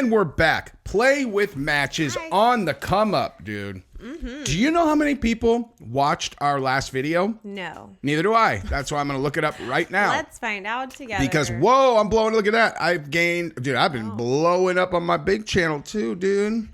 And we're back. Play with matches on the come up, dude. Do you know how many people watched our last video? No. Neither do I. That's why I'm going to look it up right now. Let's find out together. Because, whoa, I'm blowing. Look at that. I've gained, dude, I've been blowing up on my big channel too, dude.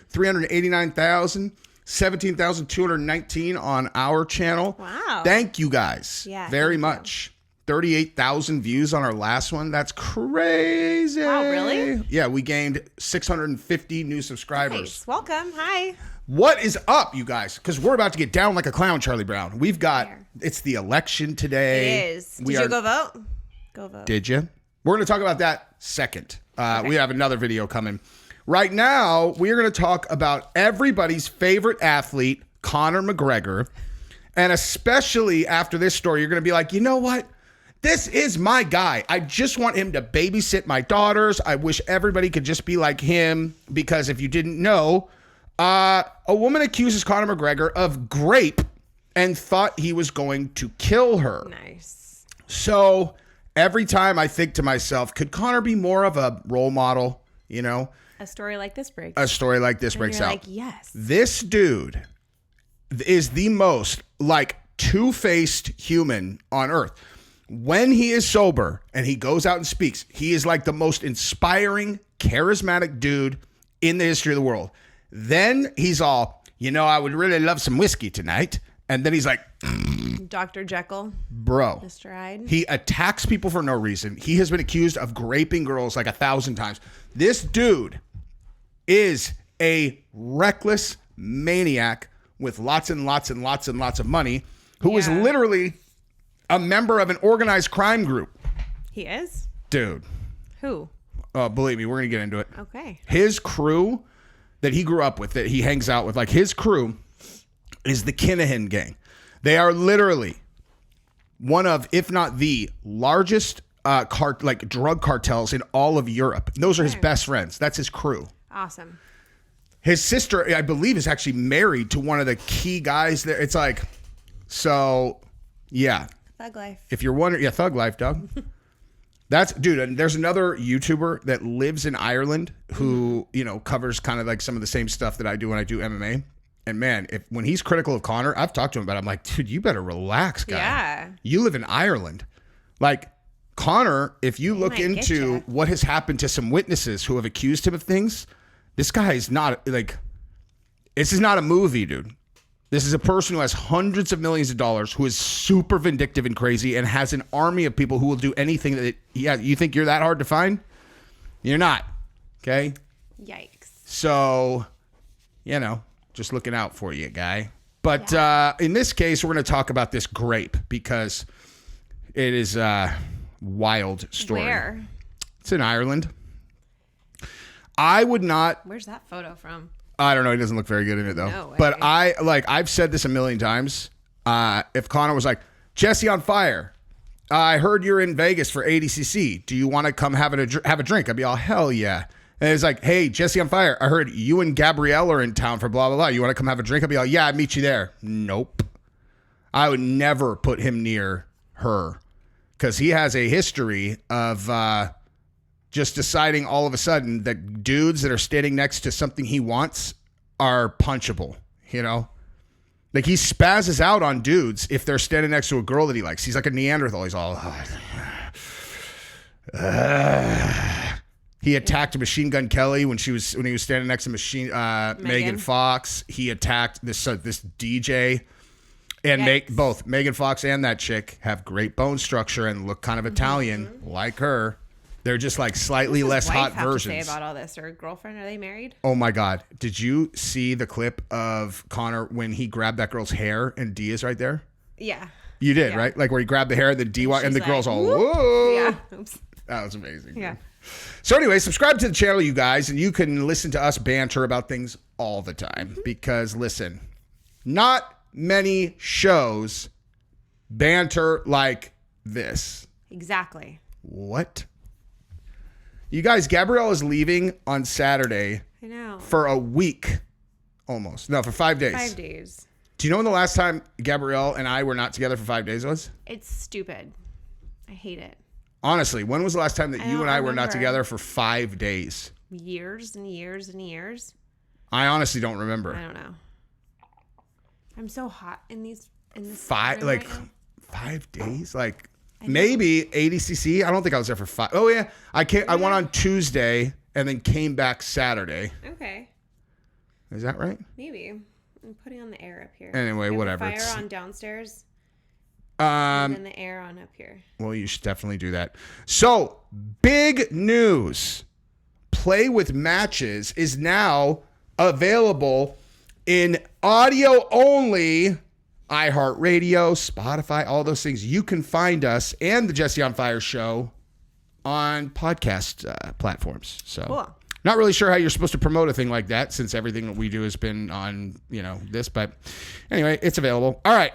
389,000, 17,219 on our channel. Wow. Thank you guys very much. 38,000 views on our last one. That's crazy. Wow, really? Yeah, we gained 650 new subscribers. Nice. Welcome. Hi. What is up, you guys? Because we're about to get down like a clown, Charlie Brown. We've got, it's the election today. It is. Did you go vote? Go vote. Did you? We're going to talk about that second. We have another video coming. Right now, we are going to talk about everybody's favorite athlete, Conor McGregor. And especially after this story, you're going to be like, you know what? This is my guy. I just want him to babysit my daughters. I wish everybody could just be like him. Because if you didn't know, a woman accuses Conor McGregor of GRAPE and thought he was going to kill her. Nice. So every time I think to myself, could Conor be more of a role model? You know? A story like this breaks. A story like this breaks out. Like, yes. This dude is the most like two-faced human on earth. When he is sober and he goes out and speaks, he is like the most inspiring, charismatic dude in the history of the world. Then he's all, you know, I would really love some whiskey tonight. And then he's like, Dr. Jekyll. Bro. Mr. Hyde. He attacks people for no reason. He has been accused of graping girls like 1,000 times. This dude is a reckless maniac with lots and lots and lots and lots of money who is literally a member of an organized crime group. He is? Dude. Who? Believe me, we're going to get into it. Okay. His crew that he grew up with, that he hangs out with, like his crew is the Kinahan gang. They are literally one of, if not the largest drug cartels in all of Europe. Those are his best friends. That's his crew. Awesome. His sister, I believe, is actually married to one of the key guys there. It's like, so, yeah. Thug life. If you're wondering, thug life, Doug. That's, dude, and there's another YouTuber that lives in Ireland who, you know, covers kind of like some of the same stuff that I do when I do MMA. And man, when he's critical of Conor, I've talked to him about it. I'm like, dude, you better relax, guy. Yeah. You live in Ireland. Like, Conor, if you look into what has happened to some witnesses who have accused him of things, this guy is not, like, this is not a movie, dude. This is a person who has hundreds of millions of dollars, who is super vindictive and crazy, and has an army of people who will do anything that, you think you're that hard to find? You're not. Okay? Yikes. So, you know, just looking out for you, guy. But in this case, we're going to talk about this GRAPE because it is a wild story. Where? It's in Ireland. I would not. Where's that photo from? I don't know. He doesn't look very good in it, though. No way. But I've said this a million times. If Conor was like, Jesse on Fire, I heard you're in Vegas for ADCC. Do you want to come have a drink? I'd be all, hell yeah. And it's like, hey, Jesse on Fire, I heard you and Gabrielle are in town for blah, blah, blah. You want to come have a drink? I'd be all, yeah, I'd meet you there. Nope. I would never put him near her because he has a history of just deciding all of a sudden that dudes that are standing next to something he wants are punchable, you know? Like, he spazzes out on dudes if they're standing next to a girl that he likes. He's like a Neanderthal. He's all... He attacked Machine Gun Kelly when he was standing next to Megan Fox. He attacked this DJ. And both Megan Fox and that chick have great bone structure and look kind of Italian like her. They're just like slightly less hot versions. What does his wife have to say about all this? Or girlfriend? Are they married? Oh my God. Did you see the clip of Conor when he grabbed that girl's hair and D is right there? Yeah. You did, right? Like where he grabbed the hair and the D and the girl's all, whoop. Whoa. Yeah. Oops. That was amazing. Yeah. So anyway, subscribe to the channel, you guys, and you can listen to us banter about things all the time. Because listen, not many shows banter like this. Exactly. What? You guys, Gabrielle is leaving on Saturday. I know. For a week, almost. No, for 5 days. 5 days. Do you know when the last time Gabrielle and I were not together for 5 days was? It's stupid. I hate it. Honestly, when was the last time that you and I were not remember. together for 5 days? years and years and years. I honestly don't remember. I don't know. I'm so hot in this 5 room right now. 5 days, like maybe ADCC. I don't think I was there for 5. Oh yeah, I went on Tuesday and then came back Saturday. Okay. Is that right? Maybe. I'm putting on the air up here. Anyway, We have whatever. The fire on downstairs. And then the air on up here. Well, you should definitely do that. So, big news. Play with Matches is now available in audio only. iHeartRadio, Spotify, all those things. You can find us and the Jesse on Fire show on podcast platforms. So, Cool. Not really sure how you're supposed to promote a thing like that since everything that we do has been on, this. But anyway, it's available. All right.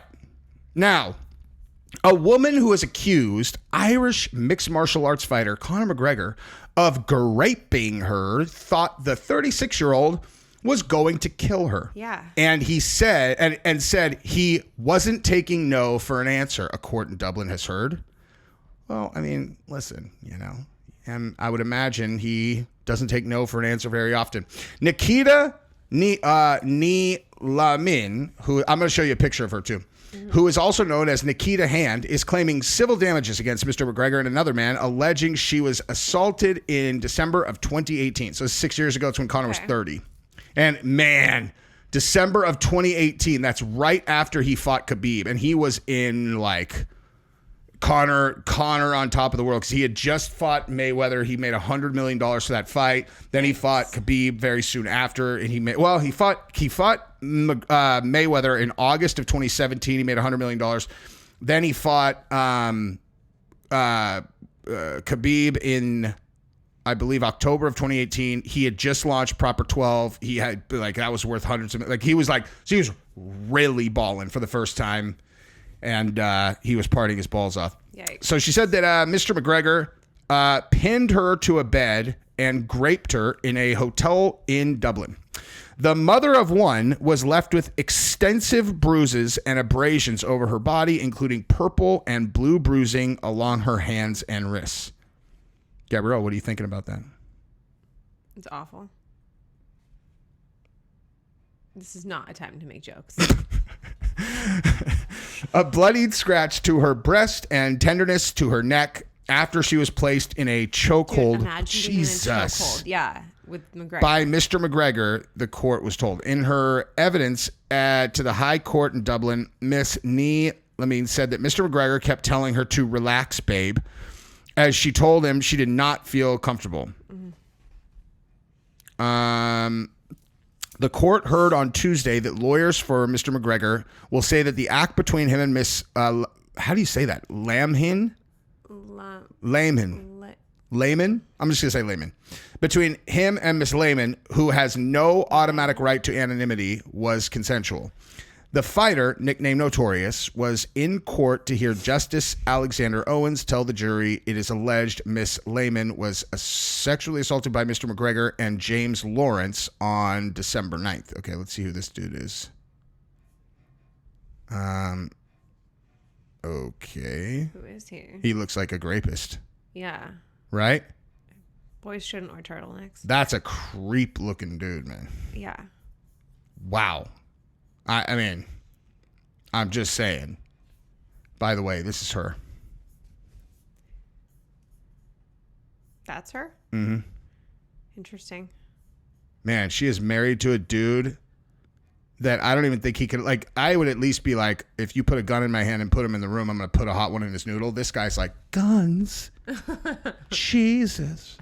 Now, a woman who has accused Irish mixed martial arts fighter Conor McGregor of graping her thought the 36-year-old was going to kill her. Yeah. And he said, and said he wasn't taking no for an answer, a court in Dublin has heard. Well, I mean, listen, and I would imagine he doesn't take no for an answer very often. Nikita Nilamin, who I'm going to show you a picture of her too, who is also known as Nikita Hand, is claiming civil damages against Mr. McGregor and another man, alleging she was assaulted in December of 2018. So 6 years ago, it's when Conor was 30. And man, December of 2018, that's right after he fought Khabib. And he was in like Conor on top of the world because he had just fought Mayweather. He made $100 million for that fight. Then he fought Khabib very soon after. And he fought Mayweather in August of 2017. He made $100 million. Then he fought Khabib in, I believe, October of 2018. He had just launched Proper 12. He had that was worth hundreds of, he was really balling for the first time, and he was partying his balls off. Yikes. So she said that Mr. McGregor pinned her to a bed and graped her in a hotel in Dublin. The mother of one was left with extensive bruises and abrasions over her body, including purple and blue bruising along her hands and wrists. Gabrielle, what are you thinking about that? It's awful. This is not a time to make jokes. A bloodied scratch to her breast and tenderness to her neck after she was placed in a chokehold. Imagine being in a chokehold. Yeah, with McGregor. By Mr. McGregor, the court was told. In her evidence to the High Court in Dublin, Miss Lamine said that Mr. McGregor kept telling her to relax, babe, as she told him she did not feel comfortable. The court heard on Tuesday that lawyers for Mr. McGregor will say that the act between him and Miss, how do you say that? Layman? Layman? I'm just going to say Layman. Between him and Miss Layman, who has no automatic right to anonymity, was consensual. The fighter, nicknamed Notorious, was in court to hear Justice Alexander Owens tell the jury it is alleged Miss Layman was sexually assaulted by Mr. McGregor and James Lawrence on December 9th. Okay, let's see who this dude is. Okay. Who is he? He looks like a grapist. Yeah. Right? Boys shouldn't wear turtlenecks. That's a creep looking dude, man. Yeah. Wow. I mean, I'm just saying. By the way, this is her. That's her? Mm-hmm. Interesting. Man, she is married to a dude that I don't even think he could, I would at least be like, if you put a gun in my hand and put him in the room, I'm going to put a hot one in his noodle. This guy's like, guns? Jesus.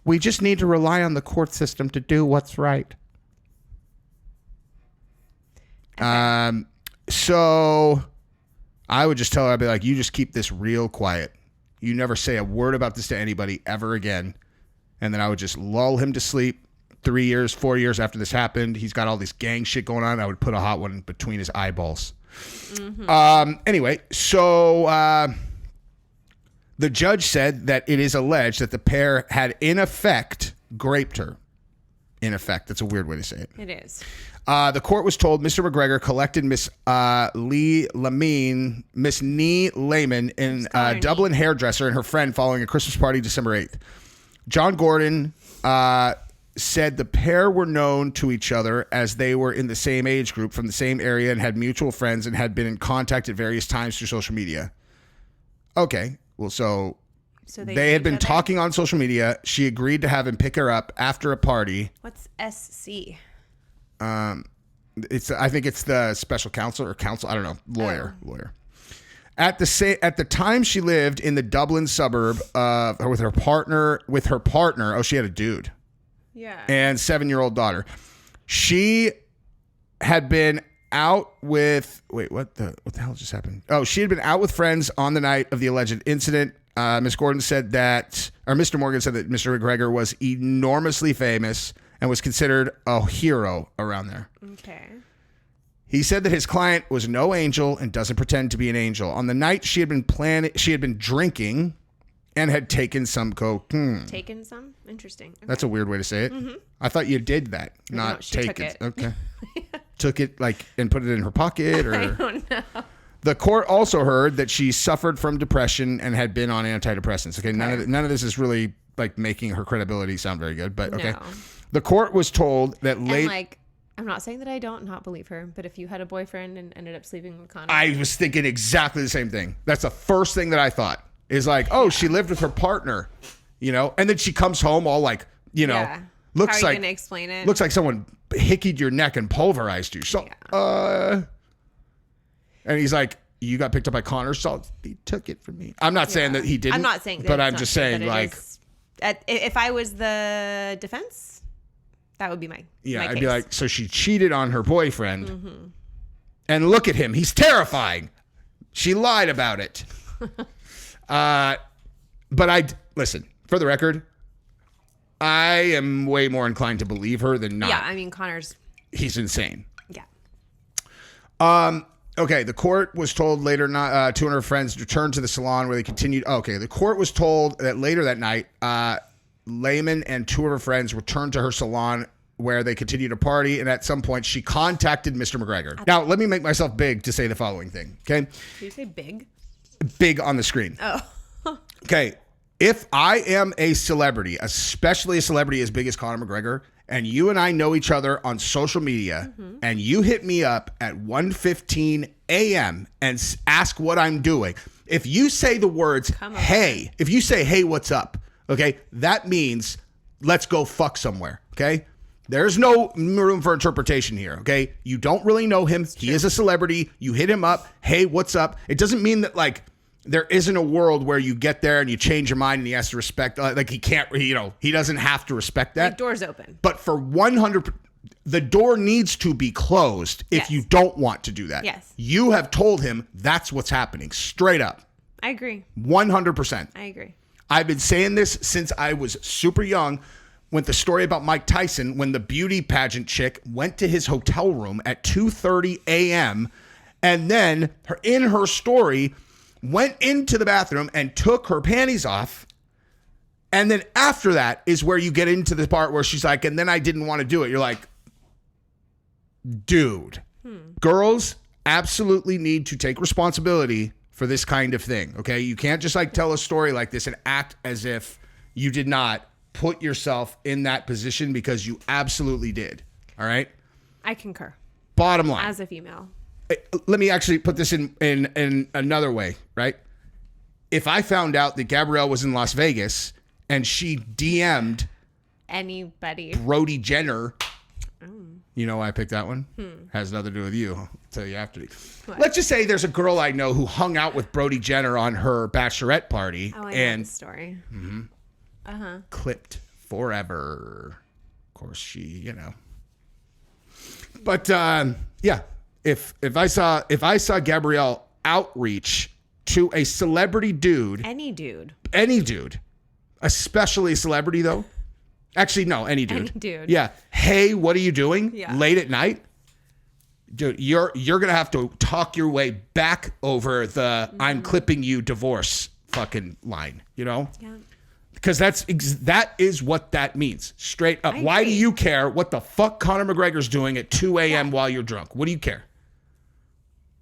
We just need to rely on the court system to do what's right. So I would just tell her, I'd be like, you just keep this real quiet. You never say a word about this to anybody ever again. And then I would just lull him to sleep. 3 years, 4 years after this happened, he's got all this gang shit going on. I would put a hot one between his eyeballs. Mm-hmm. Anyway, so the judge said that it is alleged that the pair had in effect graped her. In effect, that's a weird way to say it. It is. The court was told Mr. McGregor collected Miss Nee Layman in Dublin hairdresser and her friend following a Christmas party December 8th. John Gordon said the pair were known to each other as they were in the same age group from the same area and had mutual friends and had been in contact at various times through social media. Okay. Well, so they had been talking on social media. She agreed to have him pick her up after a party. What's SC? I think it's the special counsel or counsel. I don't know. Lawyer. At the time, she lived in the Dublin suburb with her partner. Oh, she had a dude. Yeah. And 7-year-old daughter. She had been out with. Wait, what the hell just happened? Oh, she had been out with friends on the night of the alleged incident. Miss Gordon said that, or Mr. Morgan said that Mr. McGregor was enormously famous and was considered a hero around there. Okay. He said that his client was no angel and doesn't pretend to be an angel. On the night she had been drinking and had taken some coke. Taken some? Interesting. Okay. That's a weird way to say it. Mm-hmm. I thought you did that, not take it. Okay. Took it and put it in her pocket, or I don't know. The court also heard that she suffered from depression and had been on antidepressants. Okay. None of this is really like making her credibility sound very good, but okay. No. The court was told that I'm not saying that I don't not believe her, but if you had a boyfriend and ended up sleeping with Conor. I was thinking exactly the same thing. That's the first thing that I thought is like, oh, she lived with her partner, and then she comes home all like, looks How are like, you gonna explain it? Looks like someone hickeyed your neck and pulverized you. So, and he's like, you got picked up by Conor, so he took it from me. I'm not saying that he didn't. I'm not saying that. But I'm just saying, like, if I was the defense, that would be my I'd case. be like, so she cheated on her boyfriend, and look at him, he's terrifying. She lied about it. But listen, for the record, I am way more inclined to believe her than not. Yeah, I mean, he's insane. Yeah. Okay, the court was told later two of her friends returned to the salon where they continued. Okay, the court was told that later that night, Lehman and two of her friends returned to her salon where they continued to party, and at some point she contacted Mr. McGregor. Now, let me make myself big to say the following thing, okay? Did you say big? Big on the screen. Oh. Okay, if I am a celebrity, especially a celebrity as big as Conor McGregor, and you and I know each other on social media, and you hit me up at 1:15 a.m. and ask what I'm doing, if you say the words, hey, if you say, hey, what's up, okay, that means let's go fuck somewhere, okay? There's no room for interpretation here, okay? You don't really know him. He is a celebrity. You hit him up, hey, what's up? It doesn't mean that, like, there isn't a world where you get there and you change your mind and he has to respect, like he can't, he doesn't have to respect that. The door's open. But for 100, the door needs to be closed if you don't want to do that. Yes. You have told him that's what's happening, straight up. I agree. 100%. I agree. I've been saying this since I was super young. When the story about Mike Tyson, when the beauty pageant chick went to his hotel room at 2:30 a.m. and then in her story went into the bathroom and took her panties off. And then after that is where you get into the part where she's like, and then I didn't want to do it. You're like, dude, girls absolutely need to take responsibility for this kind of thing. Okay. You can't just like tell a story like this and act as if you did not put yourself in that position, because you absolutely did. All right. I concur. Bottom line. As a female. Let me actually put this in another way, right? If I found out that Gabrielle was in Las Vegas and she DM'd anybody, Brody Jenner, you know why I picked that one? Has nothing to do with you. I'll tell you after. Let's just say there's a girl I know who hung out with Brody Jenner on her bachelorette party. Oh, I know the story. Clipped forever. Of course, she, But yeah. If I saw Gabrielle outreach to a celebrity dude, any dude, especially a celebrity though, actually no, any dude, yeah, hey, what are you doing late at night, dude? You're gonna have to talk your way back over the I'm clipping you divorce fucking line, Yeah. Because that is what that means, straight up. Why do you care what the fuck Conor McGregor's doing at 2 a.m. while you're drunk? What do you care?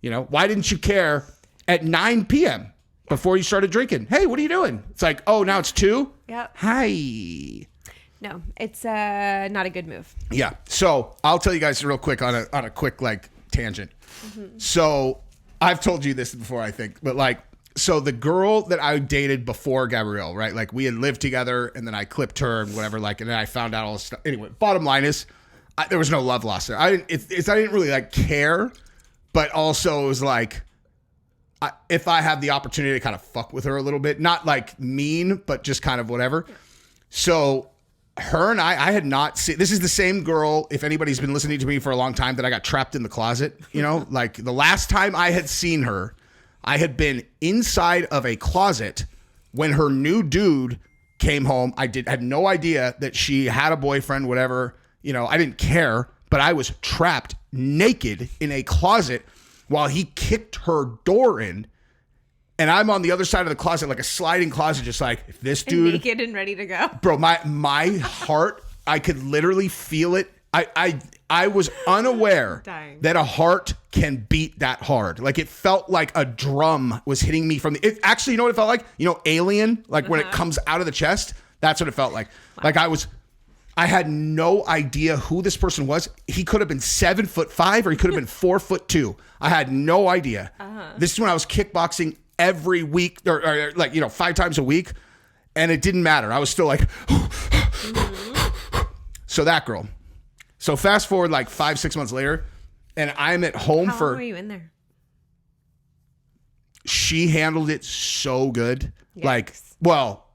Why didn't you care at 9 p.m. before you started drinking? Hey, what are you doing? It's like, oh, now it's 2? Yep. Hi. No, it's not a good move. Yeah. So I'll tell you guys real quick on a quick like tangent. So I've told you this before, I think, but like, so the girl that I dated before Gabrielle, right? Like we had lived together and then I clipped her and whatever, like, and then I found out all this stuff. Anyway, bottom line is there was no love lost there. I didn't really like care, but also it was like, if I had the opportunity to kind of fuck with her a little bit, not like mean, but just kind of whatever. Yeah. So her and I had not seen, this is the same girl, if anybody's been listening to me for a long time, that I got trapped in the closet, you know, like the last time I had seen her, I had been inside of a closet when her new dude came home. I had no idea that she had a boyfriend, whatever, you know, I didn't care, but I was trapped naked in a closet while he kicked her door in, and I'm on the other side of the closet, like a sliding closet, just like, if this dude... naked and ready to go. Bro, my heart, I could literally feel it. I was unaware that a heart can beat that hard. Like, it felt like a drum was hitting me from the... actually, you know what it felt like? You know, Alien? Like, when it comes out of the chest? That's what it felt like. Wow. Like, I had no idea who this person was. He could have been 7'5" or he could have been 4'2". I had no idea. This is when I was kickboxing every week or like, you know, 5 times a week. And it didn't matter. I was still like, so that girl. So fast forward like 5-6 months later and I'm at home. How long were you in there? She handled it so good. Yikes. Like, well,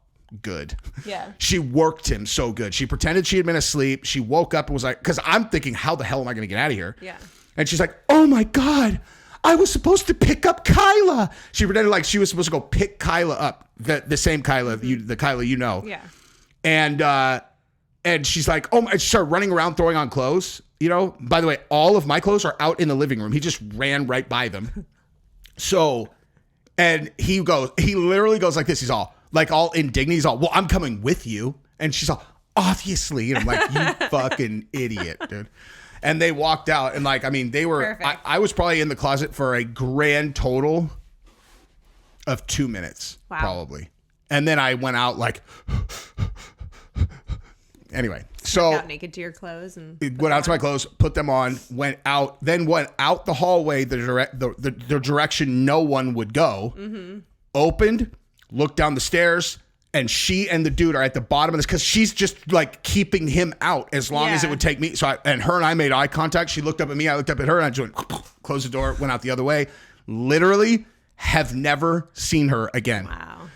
good. Yeah. She worked him so good. She pretended she had been asleep. She woke up and was like, because I'm thinking, how the hell am I going to get out of here? Yeah. And she's like, oh my God, I was supposed to pick up Kyla. She pretended like she was supposed to go pick Kyla up. The same Kyla, the Kyla you know. Yeah. And she's like, oh my, she started running around throwing on clothes. You know, by the way, all of my clothes are out in the living room. He just ran right by them. So, and he literally goes like this. He's all indignant. He's all, well, I'm coming with you. And she's all, obviously. And I'm like, you fucking idiot, dude. And they walked out and like, I mean, they were, I was probably in the closet for a grand total of 2 minutes, probably. And then I went out like, anyway, so went out naked to your clothes and went out to my clothes, put them on, went out the hallway, the direction no one would go, opened, looked down the stairs, and she and the dude are at the bottom of this because she's just like keeping him out as long as it would take me. So her and I made eye contact. She looked up at me, I looked up at her, and I just went, closed the door, went out the other way. Literally have never seen her again. Wow.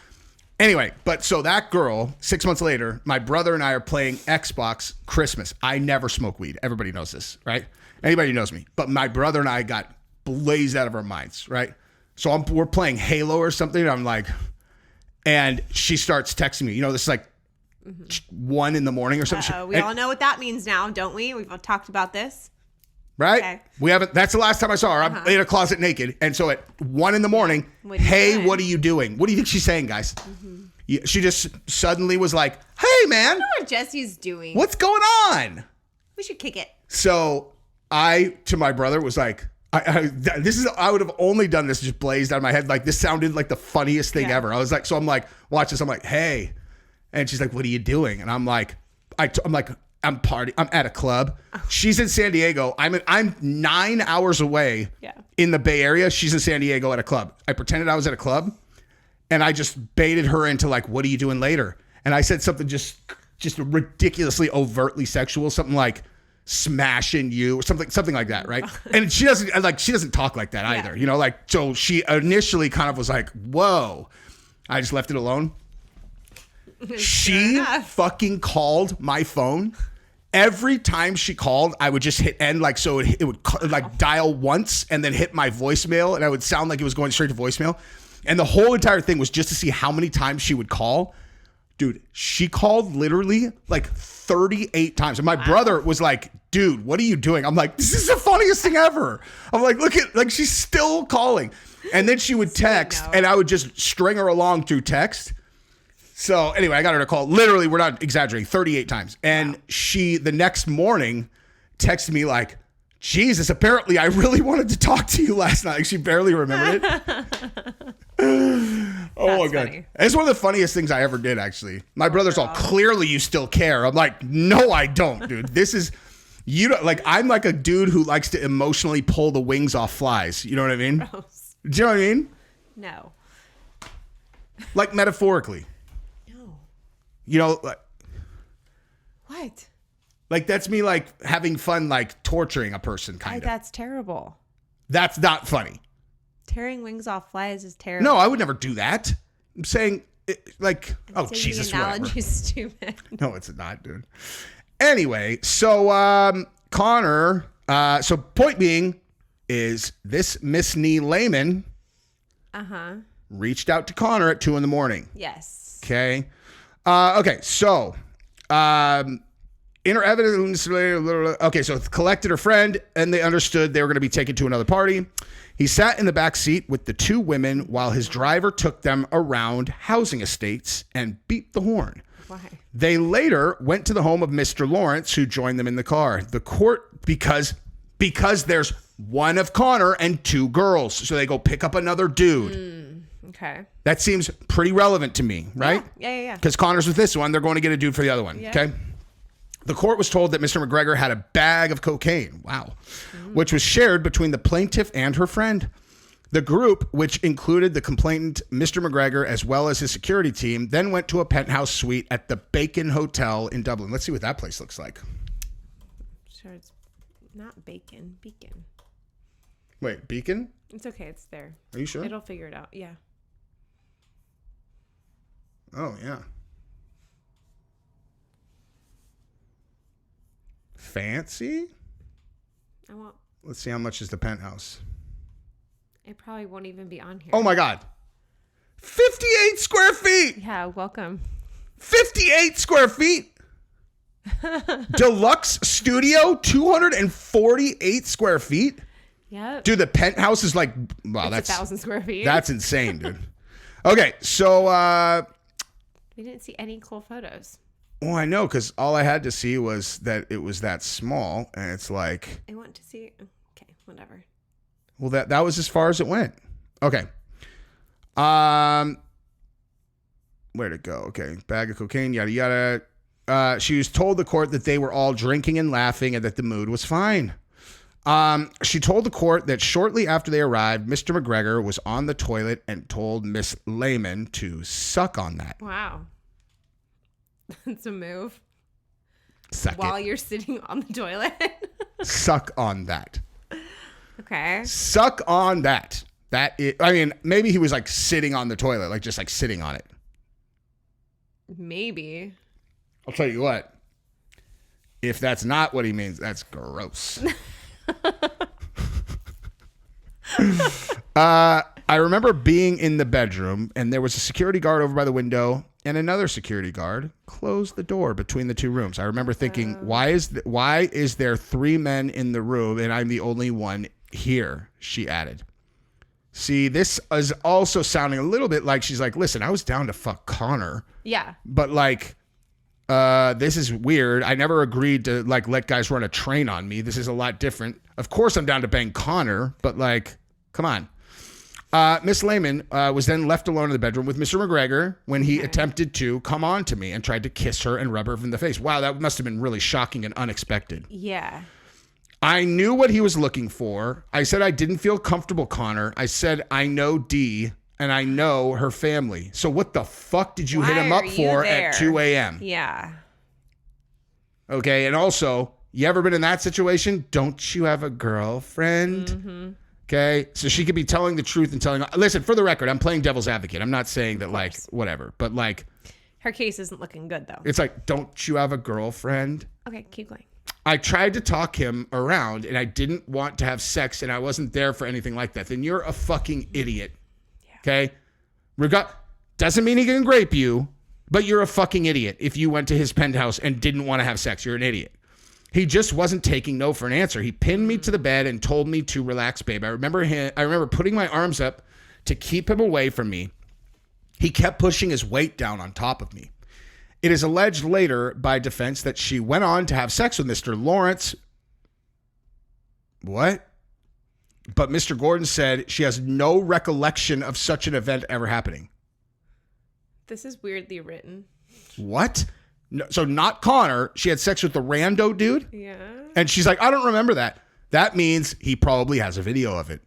Anyway, but so that girl, 6 months later, my brother and I are playing Xbox Christmas. I never smoke weed. Everybody knows this, right? Anybody who knows me. But my brother and I got blazed out of our minds, right? So we're playing Halo or something. And I'm like, and she starts texting me. You know, this is like 1 a.m. or something. We all know what that means now, don't we? We've talked about this. Right? Okay. We haven't. That's the last time I saw her. I'm in a closet naked. And so at 1 a.m, hey, what are you doing? What do you think she's saying, guys? Yeah, she just suddenly was like, hey, man. I don't know what Jesse's doing. What's going on? We should kick it. So I, to my brother, was like, I would have only done this just blazed out of my head. Like, this sounded like the funniest thing ever. I was like, so I'm like, watch this. I'm like, hey. And she's like, what are you doing? And I'm like, I'm at a club. She's in San Diego. I'm 9 hours away in the Bay Area. She's in San Diego at a club. I pretended I was at a club and I just baited her into like, what are you doing later? And I said something just ridiculously overtly sexual, something like smashing you or something like that, right? And she doesn't talk like that either, you know, like, so she initially kind of was like, whoa. I just left it alone. She fucking called my phone. Every time she called, I would just hit end, like, so it would like dial once and then hit my voicemail, and I would sound like it was going straight to voicemail. And the whole entire thing was just to see how many times she would call. Dude, she called literally like 38 times. And my brother was like, dude, what are you doing? I'm like, this is the funniest thing ever. I'm like, look at, like, she's still calling. And then she would text, and I would just string her along through text. So anyway, I got her to call. Literally, we're not exaggerating, 38 times. And she, the next morning, texted me like, Jesus, apparently I really wanted to talk to you last night. Like, she barely remembered it. Oh my God. Funny. It's one of the funniest things I ever did, actually. My brother's all, clearly you still care. I'm like, no, I don't, dude. This is, you don't, like, I'm like a dude who likes to emotionally pull the wings off flies. You know what I mean? Gross. Do you know what I mean? No. Like, metaphorically. No. You know, like, What? like that's me, like, having fun, like, torturing a person, kind of. That's terrible. That's not funny. Tearing wings off flies is terrible. No, I would never do that. I'm saying, like, oh, Saying Jesus, the whatever. analogy's stupid. No, it's not, dude. Anyway, so Conor, so point being is this Miss Nee Lehman reached out to Conor at 2 a.m. Yes. Okay. Okay, so inner evidence. Okay, so collected her friend and they understood they were going to be taken to another party. He sat in the back seat with the two women while his driver took them around housing estates and beeped the horn. Why? They later went to the home of Mr. Lawrence, who joined them in the car. The court, because there's one of Conor and 2 girls, so they go pick up another dude. Okay. That seems pretty relevant to me, right? Yeah. Because Conor's with this one, they're going to get a dude for the other one. Yeah. Okay. The court was told that Mr. McGregor had a bag of cocaine. Wow. Which was shared between the plaintiff and her friend. The group, which included the complainant, Mr. McGregor, as well as his security team, then went to a penthouse suite at the Bacon Hotel in Dublin. Let's see what that place looks like. Sure, it's not bacon. Beacon. Wait, Beacon? It's okay. It's there. Are you sure? It'll figure it out. Yeah. Oh, yeah. Fancy? I won't. Let's see how much is the penthouse. It probably won't even be on here. Oh my God. 58 square feet. Yeah. Welcome. 58 square feet. Deluxe studio, 248 square feet. Yep. Dude, the penthouse is like, wow, It's that's 1,000 square feet. That's insane, dude. Okay, so, We didn't see any cool photos. well, I know, because all I had to see was that it was that small, and it's like, I want to see. Okay, whatever. well, that was as far as it went. Okay. Where'd it go? Okay, bag of cocaine, yada yada. She was told the court that they were all drinking and laughing and that the mood was fine. She told the court that shortly after they arrived, Mr. McGregor was on the toilet and told Miss Lehman to suck on that. Wow. That's a move. Suck While it. you're sitting on the toilet. Suck on that. Okay. Suck on that. That is, I mean, maybe he was like sitting on the toilet, like just like sitting on it. Maybe. I'll tell you what. If that's not what he means, that's gross. I remember being in the bedroom and there was a security guard over by the window and another security guard closed the door between the 2 rooms. I remember thinking, why is there 3 men in the room and I'm the only one here? She added. See, this is also sounding a little bit like she's like, listen, I was down to fuck Conor. Yeah. But like, this is weird. I never agreed to like let guys run a train on me. This is a lot different. Of course I'm down to bang Conor, but like, come on. Miss Lehman was then left alone in the bedroom with Mr. McGregor when he attempted to come on to me and tried to kiss her and rub her in the face. Wow, that must have been really shocking and unexpected. Yeah. I knew what he was looking for. I said I didn't feel comfortable, Conor. I said I know Dee and I know her family. So what the fuck did you hit him up for at 2 a.m.? Yeah. Okay, and also, you ever been in that situation? Don't you have a girlfriend? Mm-hmm. Okay, so she could be telling the truth and telling. Listen, for the record, I'm playing devil's advocate. I'm not saying that like whatever, but like, Her case isn't looking good though. it's like, don't you have a girlfriend? Okay, keep going. I tried to talk him around, and I didn't want to have sex, and I wasn't there for anything like that. Then you're a fucking idiot. Okay, doesn't mean he can grape you, but you're a fucking idiot if you went to his penthouse and didn't want to have sex. You're an idiot. He just wasn't taking no for an answer. He pinned me to the bed and told me to relax, babe. I remember putting my arms up to keep him away from me. He kept pushing his weight down on top of me. It is alleged later by defense that she went on to have sex with Mr. Lawrence. What? But Mr. Gordon said she has no recollection of such an event ever happening. This is weirdly written. What? No, so not Conor. She had sex with the rando dude? Yeah. And she's like, I don't remember that. That means he probably has a video of it.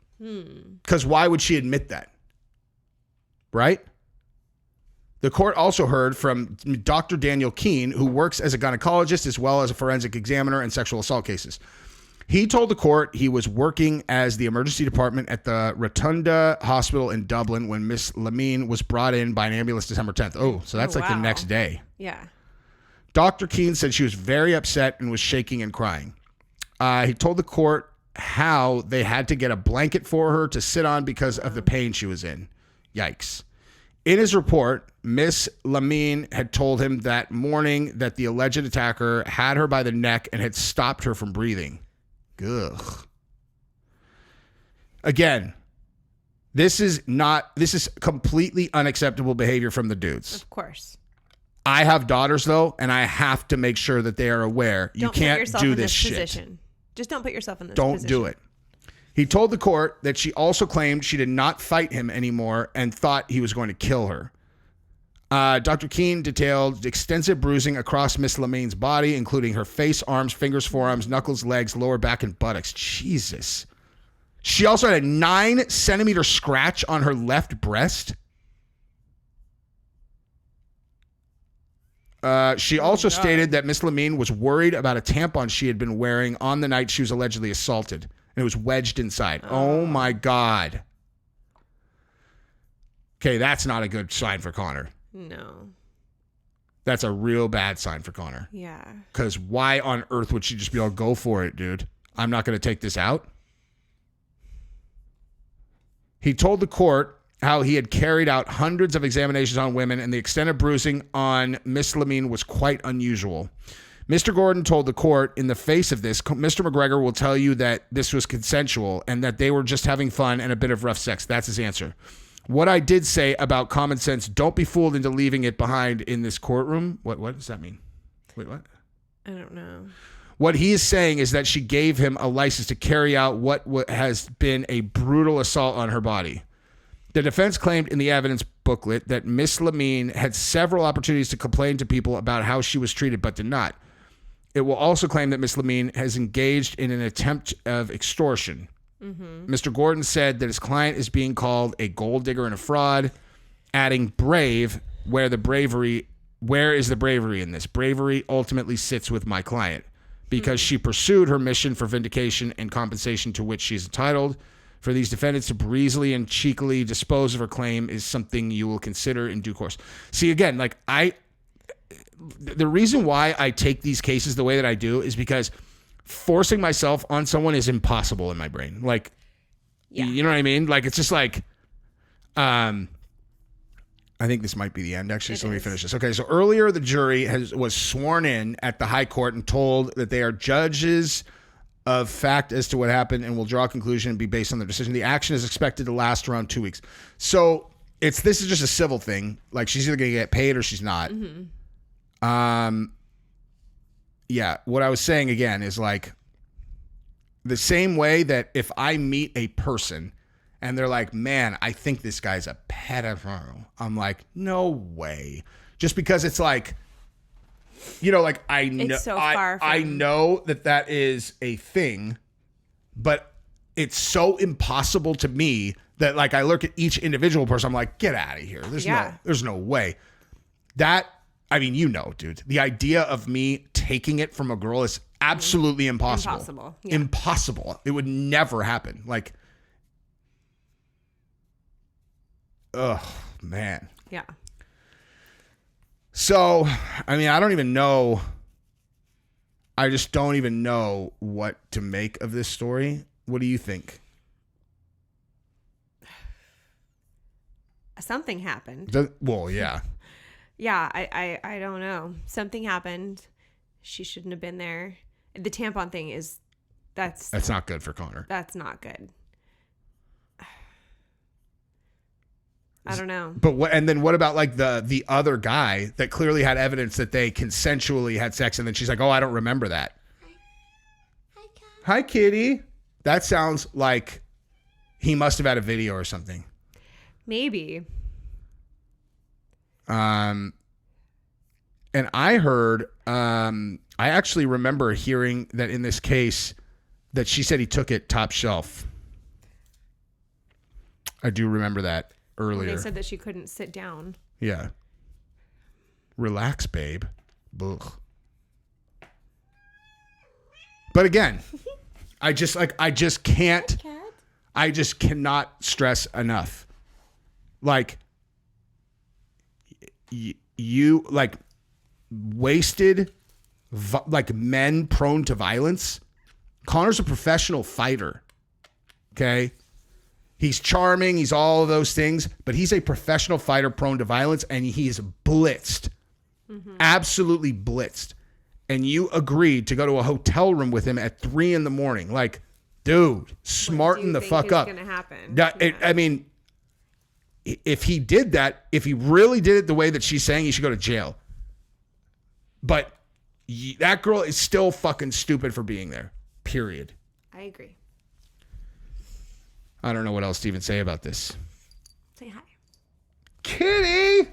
Because why would she admit that? Right? The court also heard from Dr. Daniel Keene, who works as a gynecologist as well as a forensic examiner in sexual assault cases. He told the court he was working as the emergency department at the Rotunda Hospital in Dublin when Miss Lamine was brought in by an ambulance December 10th. Oh, so that's like the next day. Yeah. Dr. Keene said she was very upset and was shaking and crying. He told the court how they had to get a blanket for her to sit on because of the pain she was in. Yikes. In his report, Miss Lamine had told him that morning that the alleged attacker had her by the neck and had stopped her from breathing. Ugh. Again, this is completely unacceptable behavior from the dudes. Of course. I have daughters though, and I have to make sure that they are aware you can't do this shit. Position. Just don't put yourself in this position. position. Don't do it. He told the court that she also claimed she did not fight him anymore and thought he was going to kill her. Dr. Keene detailed extensive bruising across Miss Lamine's body, including her face, arms, fingers, forearms, knuckles, legs, lower back, and buttocks. Jesus. She also had a 9-centimeter scratch on her left breast. She also stated that Miss Lamine was worried about a tampon she had been wearing on the night she was allegedly assaulted, and it was wedged inside. Oh my God. Okay, that's not a good sign for Conor. No. That's a real bad sign for Conor. Yeah. Because why on earth would she just be all, go for it, dude? I'm not going to take this out. He told the court how he had carried out hundreds of examinations on women and the extent of bruising on Miss Lamine was quite unusual. Mr. Gordon told the court, in the face of this, Mr. McGregor will tell you that this was consensual and that they were just having fun and a bit of rough sex. That's his answer. What I did say about common sense, don't be fooled into leaving it behind in this courtroom. What does that mean? Wait, what? I don't know. What he is saying is that she gave him a license to carry out what has been a brutal assault on her body. The defense claimed in the evidence booklet that Miss Lamine had several opportunities to complain to people about how she was treated, but did not. It will also claim that Miss Lamine has engaged in an attempt of extortion. Mr. Gordon said that his client is being called a gold digger and a fraud, adding brave, where is the bravery in this? Bravery ultimately sits with my client because she pursued her mission for vindication and compensation to which she's entitled. For these defendants to breezily and cheekily dispose of her claim is something you will consider in due course. See, again, like the reason why I take these cases the way that I do is because forcing myself on someone is impossible in my brain. Like, you know what I mean? Like, it's just like, I think this might be the end, actually. So let me finish this. Okay, so earlier the jury was sworn in at the high court and told that they are judges of fact as to what happened and will draw a conclusion and be based on their decision. The action is expected to last around 2 weeks. So this is just a civil thing. Like, she's either going to get paid or she's not. Yeah, what I was saying again is like the same way that if I meet a person and they're like, man, I think this guy's a pedophile. I'm like, no way. Just because it's like, you know, like I know, it's so far from... I know that is a thing, but it's so impossible to me that like I look at each individual person, I'm like, get out of here. There's no way. That, I mean, you know, dude, the idea of me taking it from a girl is absolutely impossible. Impossible. Yeah. Impossible. It would never happen. Like, oh man. Yeah. So, I mean, I don't even know. I just don't even know what to make of this story. What do you think? Something happened. Well, yeah. Yeah, I don't know. Something happened. She shouldn't have been there. The tampon thing is, that's not good for Conor. That's not good. I don't know. But what about like the other guy that clearly had evidence that they consensually had sex, and then she's like, oh, I don't remember that. Hi, kitty. That sounds like He must have had a video or something. Maybe. And I heard, I actually remember hearing that in this case that she said he took it top shelf. I do remember that earlier. They said that she couldn't sit down. Yeah. Relax, babe. Ugh. But again, I just can't. I just cannot stress enough. Like, you like wasted, like men prone to violence. Conor's a professional fighter. Okay. He's charming. He's all of those things, but he's a professional fighter prone to violence, and he's blitzed. Mm-hmm. Absolutely blitzed. And you agreed to go to a hotel room with him at 3 a.m. Like, dude, smarten the fuck up. Gonna happen? I mean, if he did that, if he really did it the way that she's saying, he should go to jail. But that girl is still fucking stupid for being there. Period. I agree. I don't know what else to even say about this. Say hi. Kitty,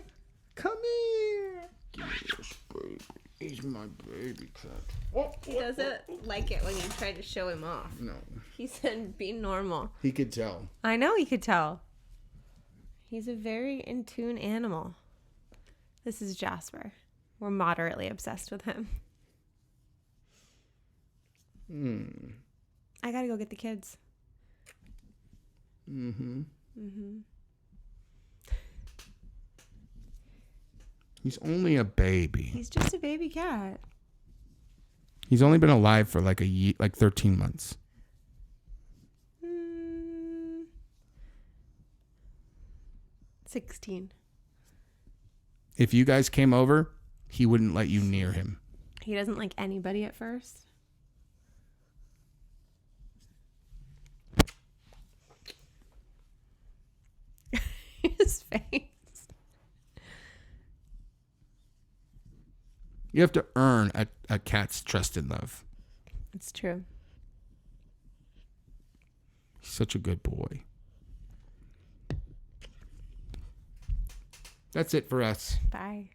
come here. Give me this baby. He's my baby cat. He doesn't like it when you try to show him off. No. He said, be normal. He could tell. I know he could tell. He's a very in tune animal. This is Jasper. We're moderately obsessed with him. I gotta go get the kids. He's only a baby. He's just a baby cat. He's only been alive for like 13 months. 16. If you guys came over, he wouldn't let you near him. He doesn't like anybody at first. His face. You have to earn a cat's trust and love. It's true. He's such a good boy. That's it for us. Bye.